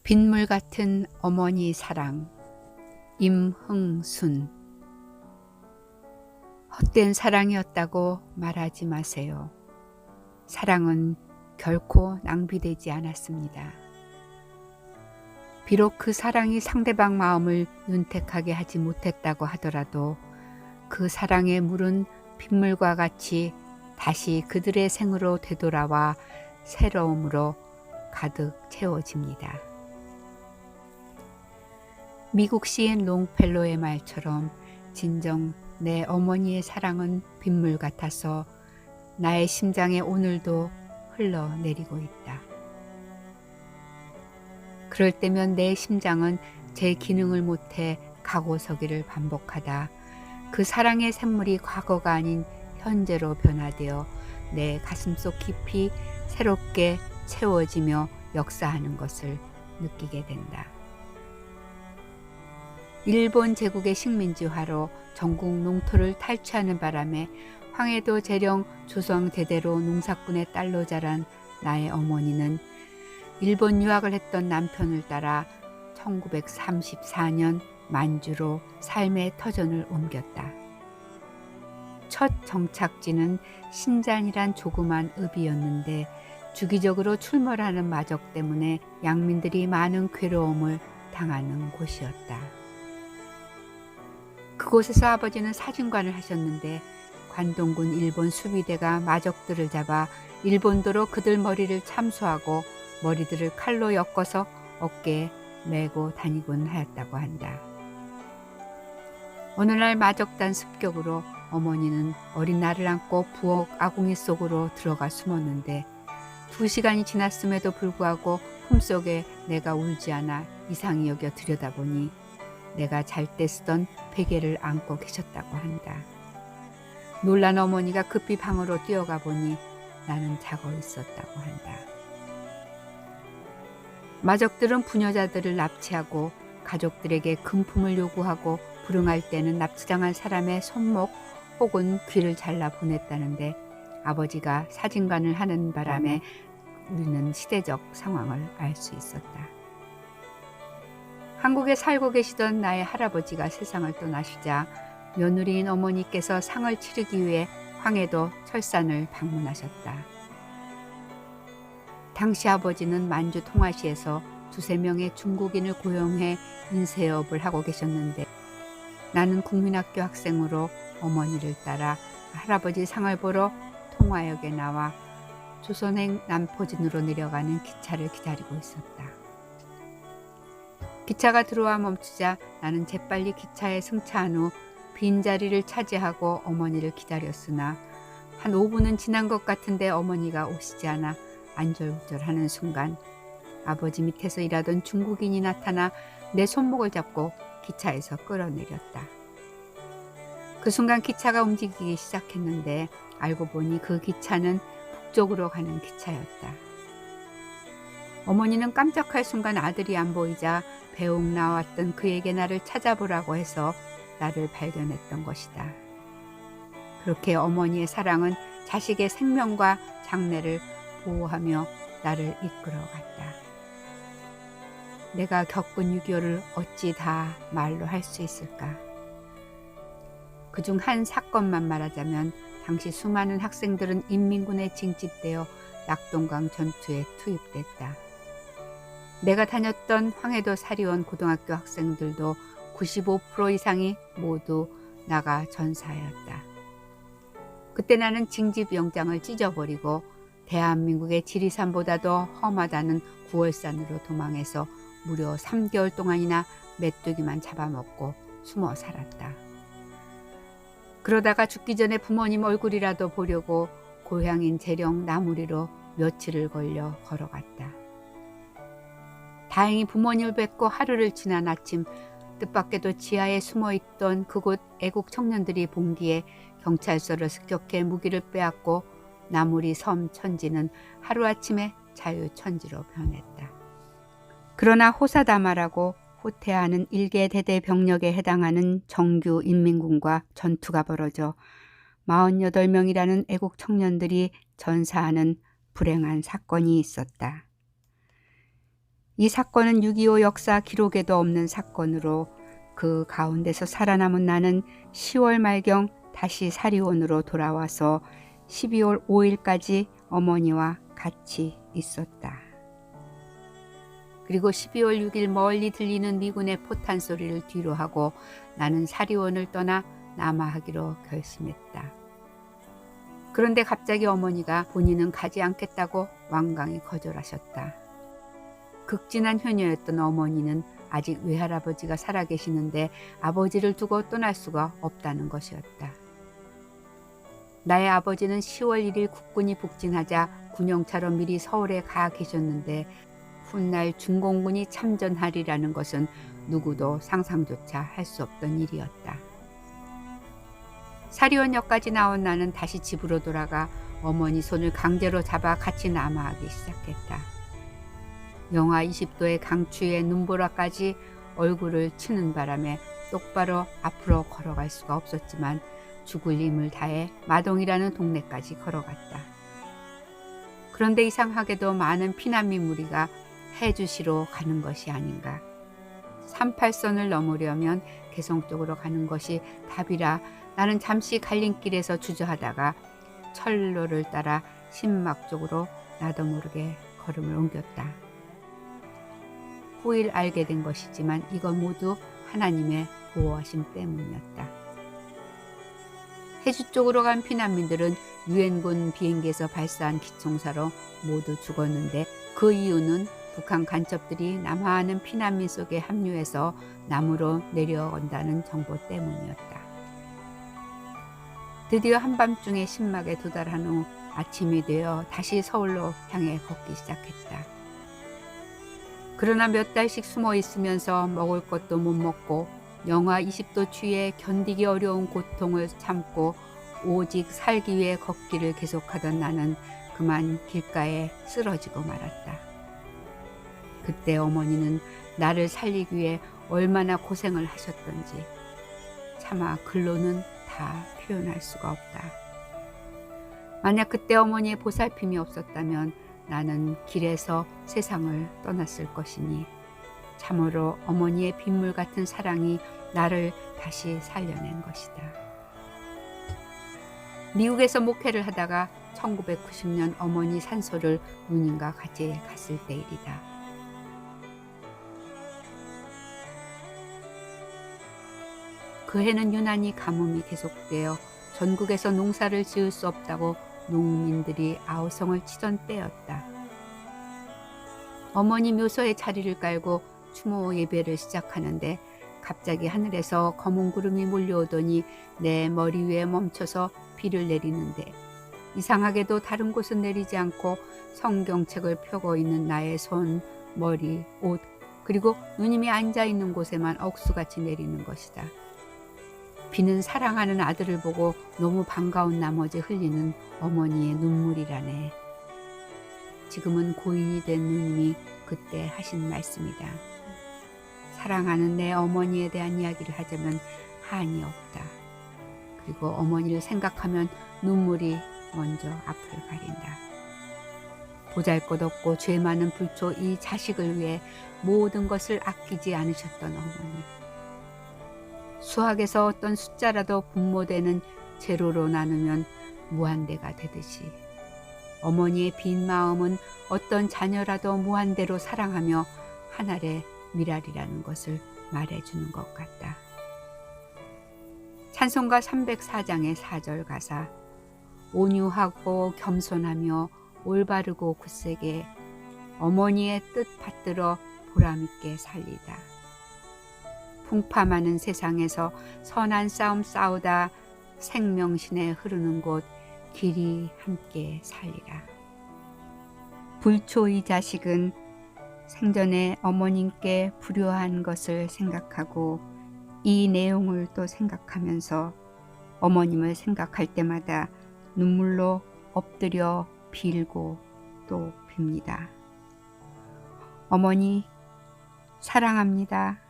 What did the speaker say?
빗물 같은 어머니 사랑. 임흥순. 헛된 사랑이었다고 말하지 마세요. 사랑은 결코 낭비되지 않았습니다. 비록 그 사랑이 상대방 마음을 윤택하게 하지 못했다고 하더라도 그 사랑의 물은 빗물과 같이 다시 그들의 생으로 되돌아와 새로움으로 가득 채워집니다. 미국 시인 롱펠로의 말처럼 진정 내 어머니의 사랑은 빗물 같아서 나의 심장에 오늘도 흘러내리고 있다. 그럴 때면 내 심장은 제 기능을 못해 가고 서기를 반복하다 그 사랑의 샘물이 과거가 아닌 현재로 변화되어 내 가슴속 깊이 새롭게 채워지며 역사하는 것을 느끼게 된다. 일본 제국의 식민지화로 전국 농토를 탈취하는 바람에 황해도 재령 조선 대대로 농사꾼의 딸로 자란 나의 어머니는 일본 유학을 했던 남편을 따라 1934년 만주로 삶의 터전을 옮겼다. 첫 정착지는 신잔이란 조그만 읍이었는데 주기적으로 출몰하는 마적 때문에 양민들이 많은 괴로움을 당하는 곳이었다. 그곳에서 아버지는 사진관을 하셨는데 관동군 일본 수비대가 마적들을 잡아 일본도로 그들 머리를 참수하고 머리들을 칼로 엮어서 어깨에 메고 다니곤 하였다고 한다. 어느 날 마적단 습격으로 어머니는 어린 나를 안고 부엌 아궁이 속으로 들어가 숨었는데 2시간이 지났음에도 불구하고 품속에 내가 울지 않아 이상히 여겨 들여다보니 내가 잘 때 쓰던 베개를 안고 계셨다고 한다. 놀란 어머니가 급히 방으로 뛰어가 보니 나는 자고 있었다고 한다. 마적들은 부녀자들을 납치하고 가족들에게 금품을 요구하고 불응할 때는 납치당한 사람의 손목 혹은 귀를 잘라 보냈다는데 아버지가 사진관을 하는 바람에 우리는 시대적 상황을 알 수 있었다. 한국에 살고 계시던 나의 할아버지가 세상을 떠나시자 며느리인 어머니께서 상을 치르기 위해 황해도 철산을 방문하셨다. 당시 아버지는 만주 통화시에서 2~3명의 중국인을 고용해 인쇄업을 하고 계셨는데 나는 국민학교 학생으로 어머니를 따라 할아버지 상을 보러 통화역에 나와 조선행 남포진으로 내려가는 기차를 기다리고 있었다. 기차가 들어와 멈추자 나는 재빨리 기차에 승차한 후 빈자리를 차지하고 어머니를 기다렸으나 한 5분은 지난 것 같은데 어머니가 오시지 않아 안절부절하는 순간 아버지 밑에서 일하던 중국인이 나타나 내 손목을 잡고 기차에서 끌어내렸다. 그 순간 기차가 움직이기 시작했는데 알고 보니 그 기차는 북쪽으로 가는 기차였다. 어머니는 깜짝할 순간 아들이 안 보이자 배웅 나왔던 그에게 나를 찾아보라고 해서 나를 발견했던 것이다. 그렇게 어머니의 사랑은 자식의 생명과 장래를 보호하며 나를 이끌어갔다. 내가 겪은 6.25를 어찌 다 말로 할 수 있을까? 그중 한 사건만 말하자면 당시 수많은 학생들은 인민군에 징집되어 낙동강 전투에 투입됐다. 내가 다녔던 황해도 사리원 고등학교 학생들도 95% 이상이 모두 나가 전사하였다. 그때 나는 징집영장을 찢어버리고 대한민국의 지리산보다도 험하다는 9월산으로 도망해서 무려 3개월 동안이나 메뚜기만 잡아먹고 숨어 살았다. 그러다가 죽기 전에 부모님 얼굴이라도 보려고 고향인 재령 나무리로 며칠을 걸려 걸어갔다. 다행히 부모님을 뵙고 하루를 지난 아침 뜻밖에도 지하에 숨어있던 그곳 애국 청년들이 본 뒤에 경찰서를 습격해 무기를 빼앗고 나무리 섬 천지는 하루아침에 자유천지로 변했다. 그러나 호사다마라고 호퇴하는 일개 대대 병력에 해당하는 정규 인민군과 전투가 벌어져 48명이라는 애국 청년들이 전사하는 불행한 사건이 있었다. 이 사건은 6.25 역사 기록에도 없는 사건으로 그 가운데서 살아남은 나는 10월 말경 다시 사리원으로 돌아와서 12월 5일까지 어머니와 같이 있었다. 그리고 12월 6일 멀리 들리는 미군의 포탄 소리를 뒤로하고 나는 사리원을 떠나 남아하기로 결심했다. 그런데 갑자기 어머니가 본인은 가지 않겠다고 완강히 거절하셨다. 극진한 효녀였던 어머니는 아직 외할아버지가 살아계시는데 아버지를 두고 떠날 수가 없다는 것이었다. 나의 아버지는 10월 1일 국군이 북진하자 군용차로 미리 서울에 가 계셨는데 훗날 중공군이 참전하리라는 것은 누구도 상상조차 할 수 없던 일이었다. 사리원역까지 나온 나는 다시 집으로 돌아가 어머니 손을 강제로 잡아 같이 남아하기 시작했다. 영하 20도의 강추위에 눈보라까지 얼굴을 치는 바람에 똑바로 앞으로 걸어갈 수가 없었지만 죽을 힘을 다해 마동이라는 동네까지 걸어갔다. 그런데 이상하게도 많은 피난민 무리가 해주시로 가는 것이 아닌가. 38선을 넘으려면 개성 쪽으로 가는 것이 답이라 나는 잠시 갈림길에서 주저하다가 철로를 따라 신막 쪽으로 나도 모르게 걸음을 옮겼다. 후일 알게 된 것이지만 이건 모두 하나님의 보호하심 때문이었다. 해주 쪽으로 간 피난민들은 유엔군 비행기에서 발사한 기총사로 모두 죽었는데 그 이유는 북한 간첩들이 남하하는 피난민 속에 합류해서 남으로 내려온다는 정보 때문이었다. 드디어 한밤중에 신막에 도달한 후 아침이 되어 다시 서울로 향해 걷기 시작했다. 그러나 몇 달씩 숨어 있으면서 먹을 것도 못 먹고 영하 20도 추위에 견디기 어려운 고통을 참고 오직 살기 위해 걷기를 계속하던 나는 그만 길가에 쓰러지고 말았다. 그때 어머니는 나를 살리기 위해 얼마나 고생을 하셨던지 차마 글로는 다 표현할 수가 없다. 만약 그때 어머니의 보살핌이 없었다면 나는 길에서 세상을 떠났을 것이니 참으로 어머니의 빗물 같은 사랑이 나를 다시 살려낸 것이다. 미국에서 목회를 하다가 1990년 어머니 산소를 누님과 같이 갔을 때 일이다. 그 해는 유난히 가뭄이 계속되어 전국에서 농사를 지을 수 없다고 농민들이 아우성을 치던 때였다. 어머니 묘소에 자리를 깔고 추모 예배를 시작하는데 갑자기 하늘에서 검은 구름이 몰려오더니 내 머리 위에 멈춰서 비를 내리는데 이상하게도 다른 곳은 내리지 않고 성경책을 펴고 있는 나의 손, 머리, 옷 그리고 누님이 앉아있는 곳에만 억수같이 내리는 것이다. 비는 사랑하는 아들을 보고 너무 반가운 나머지 흘리는 어머니의 눈물이라네. 지금은 고인이 된 누님이 그때 하신 말씀이다. 사랑하는 내 어머니에 대한 이야기를 하자면 한이 없다. 그리고 어머니를 생각하면 눈물이 먼저 앞을 가린다. 보잘것없고 죄 많은 불초 이 자식을 위해 모든 것을 아끼지 않으셨던 어머니. 수학에서 어떤 숫자라도 분모되는 제로로 나누면 무한대가 되듯이 어머니의 빈 마음은 어떤 자녀라도 무한대로 사랑하며 하늘의 미랄이라는 것을 말해주는 것 같다. 찬송가 304장의 4절 가사 온유하고 겸손하며 올바르고 굳세게 어머니의 뜻 받들어 보람있게 살리다. 풍파 많은 세상에서 선한 싸움 싸우다 생명신에 흐르는 곳 길이 함께 살리라. 불초 이 자식은 생전에 어머님께 불효한 것을 생각하고 이 내용을 또 생각하면서 어머님을 생각할 때마다 눈물로 엎드려 빌고 또 빕니다. 어머니 사랑합니다.